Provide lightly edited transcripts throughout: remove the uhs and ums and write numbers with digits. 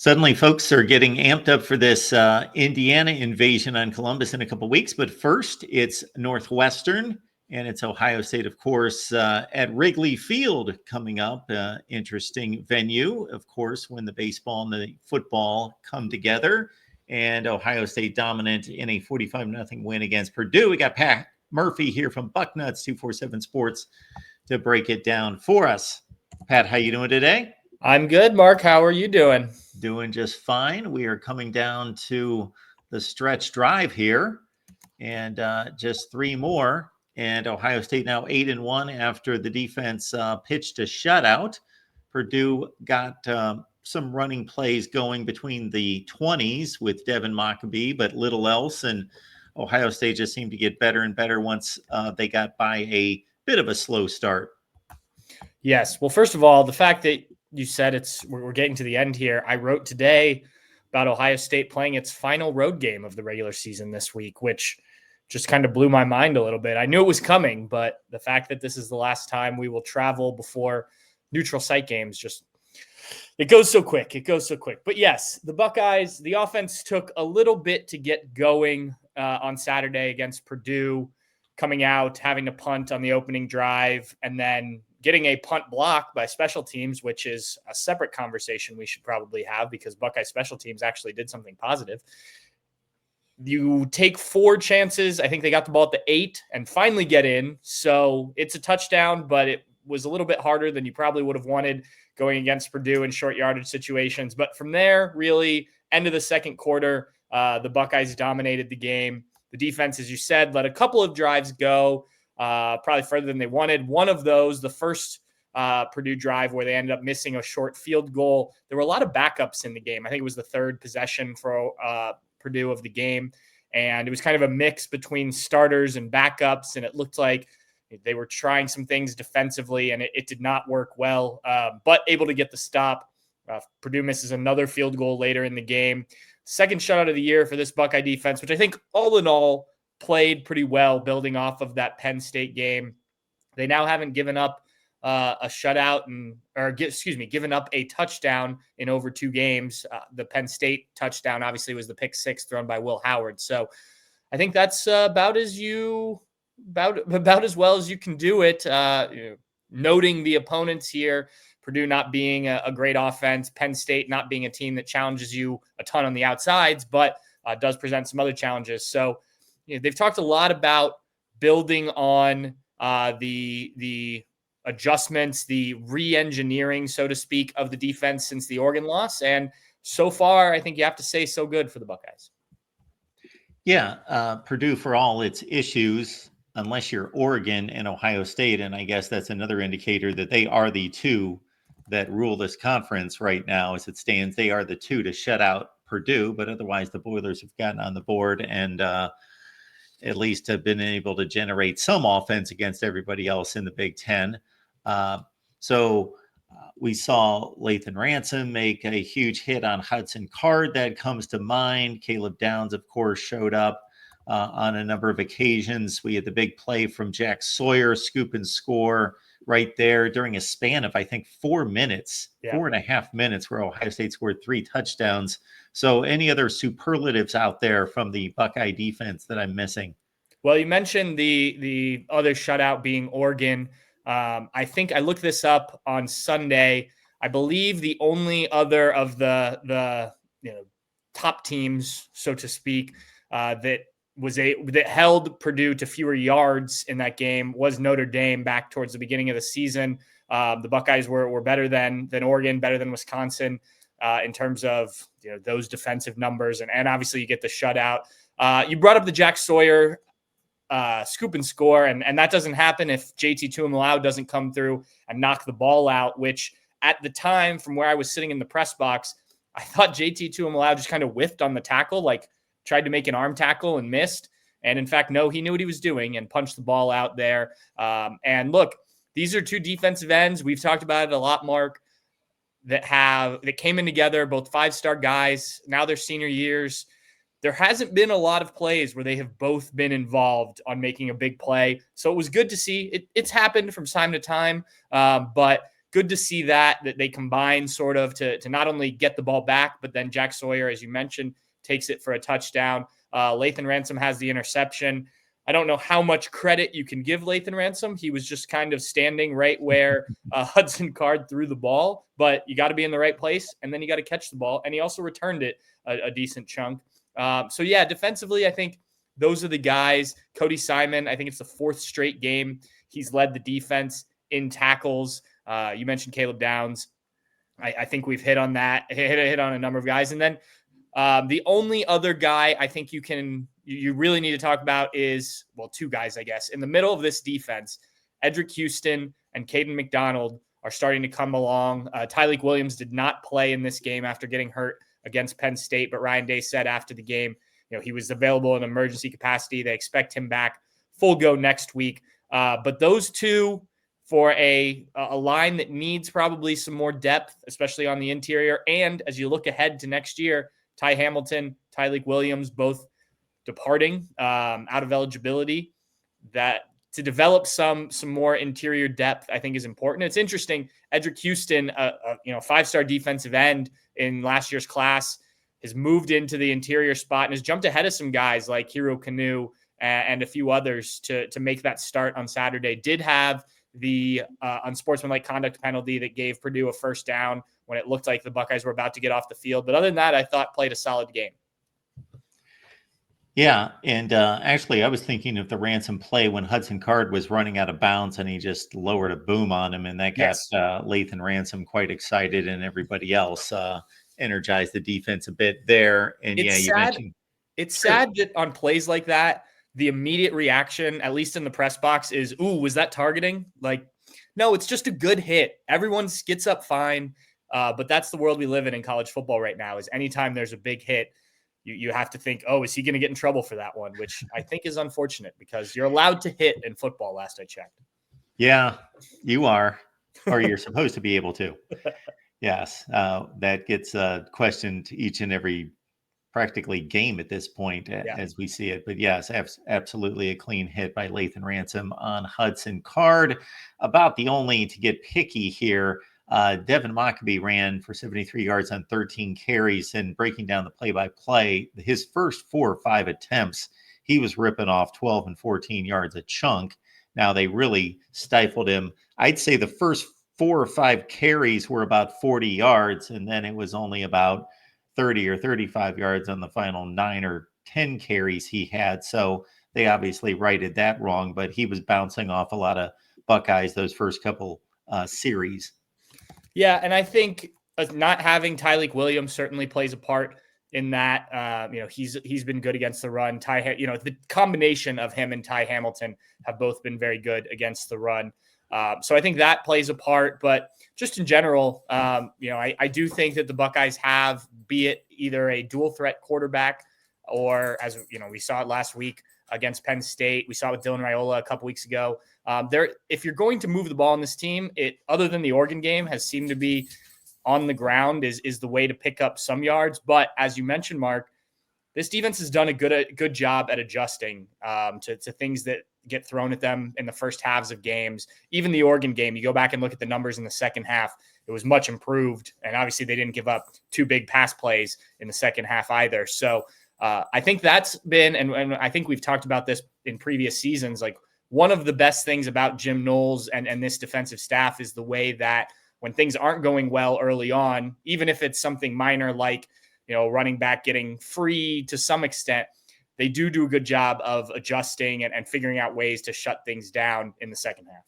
Suddenly, folks are getting amped up for this Indiana invasion on Columbus in a couple weeks. But first, it's Northwestern and it's Ohio State, of course, at Wrigley Field coming up. Interesting venue, of course, when the baseball and the football come together. And Ohio State dominant in a 45-0 win against Purdue. We got Pat Murphy here from Bucknuts 247 Sports to break it down for us. Pat, how you doing today? I'm good, Mark. How are you doing? Doing just fine. We are coming down to the stretch drive here, and just three more. And Ohio State now 8-1 after the defense pitched a shutout. Purdue got some running plays going between the 20s with Devin Mockabee, but little else. And Ohio State just seemed to get better and better once they got by a bit of a slow start. Yes. Well, first of all, the fact that you said we're getting to the end here. I wrote today about Ohio State playing its final road game of the regular season this week, which just kind of blew my mind a little bit. I knew it was coming, but the fact that this is the last time we will travel before neutral site games, it goes so quick. But yes, the Buckeyes, the offense took a little bit to get going on Saturday against Purdue, coming out, having to punt on the opening drive, and then getting a punt block by special teams, which is a separate conversation we should probably have because Buckeye special teams actually did something positive. You take 4 chances. I think they got the ball at the 8 and finally get in. So it's a touchdown, but it was a little bit harder than you probably would have wanted going against Purdue in short yardage situations. But from there, really, end of the second quarter, the Buckeyes dominated the game. The defense, as you said, let a couple of drives go, probably further than they wanted. One of those, the first Purdue drive where they ended up missing a short field goal. There were a lot of backups in the game. I think it was the third possession for Purdue of the game. And it was kind of a mix between starters and backups. And it looked like they were trying some things defensively and it did not work well, but able to get the stop. Purdue misses another field goal later in the game. Second shutout of the year for this Buckeye defense, which I think all in all played pretty well, building off of that Penn State game. They now haven't given up a shutout given up a touchdown in over 2 games. The Penn State touchdown obviously was the pick 6 thrown by Will Howard. So I think that's about as well as you can do it. Noting the opponents here, Purdue not being a great offense, Penn State not being a team that challenges you a ton on the outsides, but does present some other challenges. So they've talked a lot about building on the adjustments, the re-engineering, so to speak, of the defense since the Oregon loss. And so far, I think you have to say so good for the Buckeyes. Yeah, Purdue, for all its issues, unless you're Oregon and Ohio State, and I guess that's another indicator that they are the 2 that rule this conference right now as it stands. They are the 2 to shut out Purdue, but otherwise the Boilers have gotten on the board and at least have been able to generate some offense against everybody else in the Big Ten. We saw Lathan Ransom make a huge hit on Hudson Card. That comes to mind. Caleb Downs, of course, showed up on a number of occasions. We had the big play from Jack Sawyer, scoop and score right there during a span of, I think, 4 minutes, 4.5 minutes, where Ohio State scored 3 touchdowns. So any other superlatives out there from the Buckeye defense that I'm missing? Well, you mentioned the other shutout being Oregon. I think I looked this up on Sunday. I believe the only other of the top teams, so to speak, that held Purdue to fewer yards in that game was Notre Dame back towards the beginning of the season. The Buckeyes were better than Oregon, better than Wisconsin in terms of those defensive numbers, and obviously you get the shutout. You brought up the Jack Sawyer scoop and score, and that doesn't happen if JT Tuimoloau doesn't come through and knock the ball out, which at the time, from where I was sitting in the press box, I thought JT Tuimoloau just kind of whiffed on the tackle, like tried to make an arm tackle and missed. And in fact, no, he knew what he was doing and punched the ball out there. And look, these are 2 defensive ends. We've talked about it a lot, Mark, that came in together, both 5-star guys. Now they're senior years. There hasn't been a lot of plays where they have both been involved on making a big play. So it was good to see. It's happened from time to time, but good to see that they combine sort of to not only get the ball back, but then Jack Sawyer, as you mentioned, takes it for a touchdown. Lathan Ransom has the interception. I don't know how much credit you can give Lathan Ransom. He was just kind of standing right where Hudson Card threw the ball, but you got to be in the right place, and then you got to catch the ball. And he also returned it a decent chunk. So yeah, defensively, I think those are the guys. Cody Simon, I think it's the 4th straight game he's led the defense in tackles. You mentioned Caleb Downs. I think we've hit on that, hit on a number of guys. And then the only other guy I think you really need to talk about is, well, 2 guys, I guess. In the middle of this defense, Edric Houston and Caden McDonald are starting to come along. Tyleik Williams did not play in this game after getting hurt against Penn State, but Ryan Day said after the game, he was available in emergency capacity. They expect him back full go next week. But those 2 for a line that needs probably some more depth, especially on the interior. And as you look ahead to next year, Ty Hamilton, Tyleik Williams, both departing out of eligibility, that to develop some more interior depth, I think is important. It's interesting. Edric Houston, 5-star defensive end in last year's class, has moved into the interior spot and has jumped ahead of some guys like Hero Canoe and a few others to make that start on Saturday. Did have the unsportsmanlike conduct penalty that gave Purdue a first down when it looked like the Buckeyes were about to get off the field. But other than that, I thought played a solid game. Yeah, and actually, I was thinking of the Ransom play when Hudson Card was running out of bounds and he just lowered a boom on him, and that got Lathan Ransom quite excited, and everybody else energized the defense a bit there. And it's you mentioned it's sad that on plays like that, the immediate reaction, at least in the press box, is, "Ooh, was that targeting?" Like, no, it's just a good hit. Everyone gets up fine, but that's the world we live in college football right now. Is anytime there's a big hit, you have to think, oh, is he going to get in trouble for that one? Which I think is unfortunate because you're allowed to hit in football, last I checked. Yeah, you are, or you're supposed to be able to. Yes, that gets questioned each and every practically game at this point as we see it. But yes, absolutely a clean hit by Lathan Ransom on Hudson Card. About the only to get picky here, Devin Mockabee ran for 73 yards on 13 carries, and breaking down the play-by-play, his first 4 or 5 attempts, he was ripping off 12 and 14 yards a chunk. Now they really stifled him. I'd say the first 4 or 5 carries were about 40 yards, and then it was only about 30 or 35 yards on the final 9 or 10 carries he had. So they obviously righted that wrong, but he was bouncing off a lot of Buckeyes those first couple series. Yeah, and I think not having Tyleik Williams certainly plays a part in that. He's been good against the run. The combination of him and Ty Hamilton have both been very good against the run. So I think that plays a part, but just in general, I do think that the Buckeyes have, be it either a dual threat quarterback or, as we saw it last week against Penn State, we saw it with Dylan Raiola a couple weeks ago. If you're going to move the ball in this team, it, other than the Oregon game, has seemed to be on the ground is the way to pick up some yards. But as you mentioned, Mark, this defense has done a good job at adjusting to things that get thrown at them in the first halves of games. Even the Oregon game, you go back and look at the numbers in the second half, it was much improved. And obviously they didn't give up 2 big pass plays in the second half either. So I think that's been, and I think we've talked about this in previous seasons, like one of the best things about Jim Knowles and this defensive staff is the way that when things aren't going well early on, even if it's something minor like, running back getting free to some extent, they do a good job of adjusting and figuring out ways to shut things down in the second half.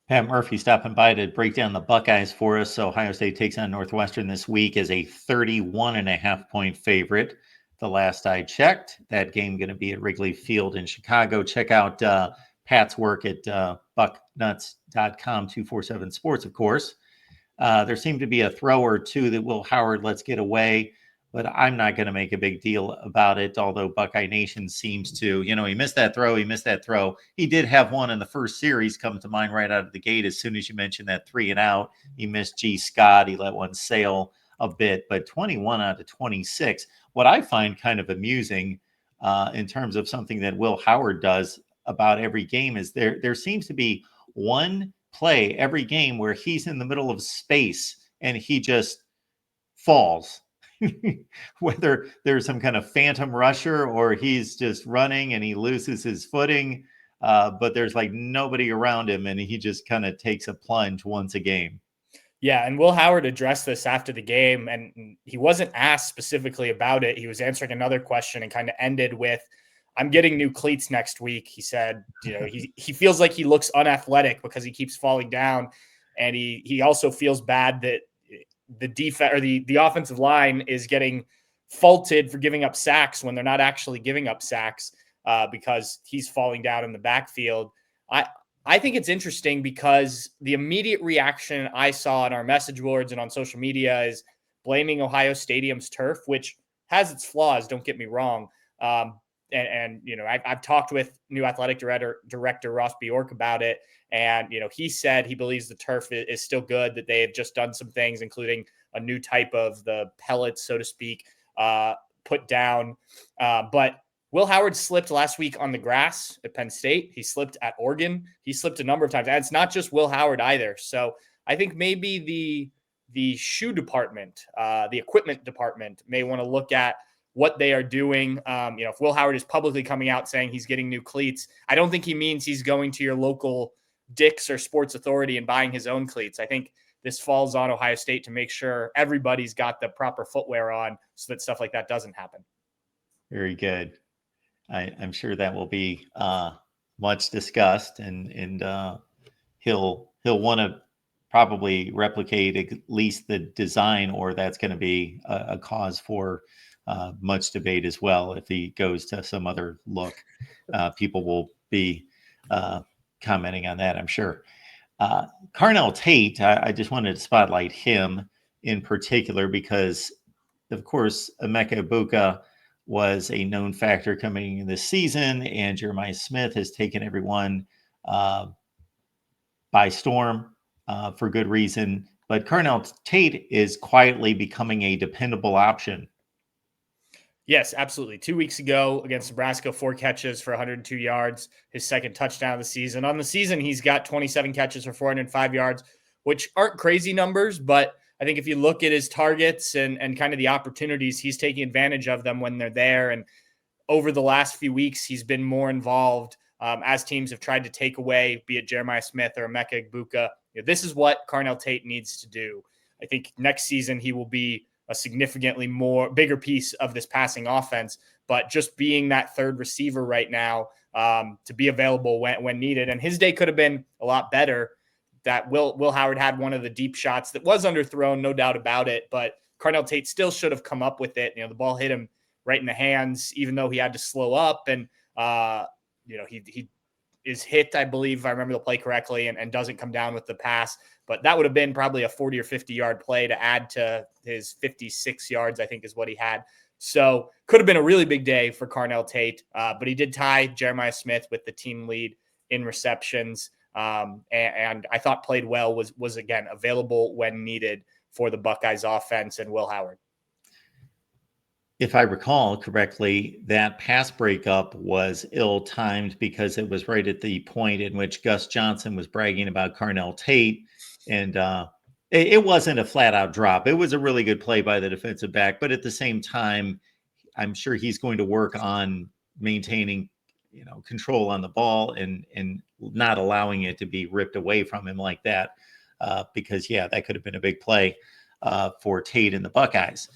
Pat Murphy stopping by to break down the Buckeyes for us. So Ohio State takes on Northwestern this week as a 31.5-point favorite. The last I checked, that game going to be at Wrigley Field in Chicago. Check out Pat's work at bucknuts.com, 247 Sports, of course. There seemed to be a throw or two that Will Howard lets get away, but I'm not going to make a big deal about it, although Buckeye Nation seems to, he missed that throw. He did have one in the first series come to mind right out of the gate. As soon as you mentioned that 3 and out, he missed G. Scott. He let one sail a bit, but 21 out of 26. What I find kind of amusing in terms of something that Will Howard does about every game is there seems to be 1 play every game where he's in the middle of space and he just falls. Whether there's some kind of phantom rusher or he's just running and he loses his footing, but there's like nobody around him and he just kind of takes a plunge once a game. Yeah, and Will Howard addressed this after the game, and he wasn't asked specifically about it. He was answering another question and kind of ended with, "I'm getting new cleats next week." He said, he feels like he looks unathletic because he keeps falling down, and he also feels bad that the defense or the offensive line is getting faulted for giving up sacks when they're not actually giving up sacks because he's falling down in the backfield. I think it's interesting because the immediate reaction I saw on our message boards and on social media is blaming Ohio Stadium's turf, which has its flaws. Don't get me wrong. I've talked with new athletic director Ross Bjork about it. And, he said he believes the turf is still good, that they have just done some things, including a new type of the pellets, so to speak, put down. But Will Howard slipped last week on the grass at Penn State. He slipped at Oregon. He slipped a number of times. And it's not just Will Howard either. So I think maybe the shoe department, the equipment department may want to look at what they are doing. If Will Howard is publicly coming out saying he's getting new cleats, I don't think he means he's going to your local Dick's or Sports Authority and buying his own cleats. I think this falls on Ohio State to make sure everybody's got the proper footwear on so that stuff like that doesn't happen. Very good. I'm sure that will be much discussed, and he'll want to probably replicate at least the design, or that's going to be a cause for much debate as well. If he goes to some other look, people will be commenting on that, I'm sure. Carnell Tate, I just wanted to spotlight him in particular because, of course, Emeka Egbuka was a known factor coming in this season, and Jeremiah Smith has taken everyone by storm for good reason. But Carnell Tate is quietly becoming a dependable option. Yes, absolutely. 2 weeks ago against Nebraska, 4 catches for 102 yards, his second touchdown of the season. On the season, he's got 27 catches for 405 yards, which aren't crazy numbers, but I think if you look at his targets and kind of the opportunities, he's taking advantage of them when they're there. And over the last few weeks, he's been more involved as teams have tried to take away, be it Jeremiah Smith or Emeka Egbuka. This is what Carnell Tate needs to do. I think next season he will be a significantly bigger piece of this passing offense, but just being that third receiver right now to be available when needed. And his day could have been a lot better. That Will Howard had one of the deep shots that was underthrown, no doubt about it, but Carnell Tate still should have come up with it. The ball hit him right in the hands, even though he had to slow up. And, he is hit, I believe, if I remember the play correctly, and doesn't come down with the pass. But that would have been probably a 40 or 50-yard play to add to his 56 yards, I think is what he had. So could have been a really big day for Carnell Tate, but he did tie Jeremiah Smith with the team lead in receptions. And I thought played well, was again available when needed for the Buckeyes offense and Will Howard. If I recall correctly, that pass breakup was ill-timed because it was right at the point in which Gus Johnson was bragging about Carnell Tate, and it wasn't a flat-out drop. It was a really good play by the defensive back, but at the same time, I'm sure he's going to work on maintaining control on the ball and not allowing it to be ripped away from him like that, because that could have been a big play for Tate and the Buckeyes.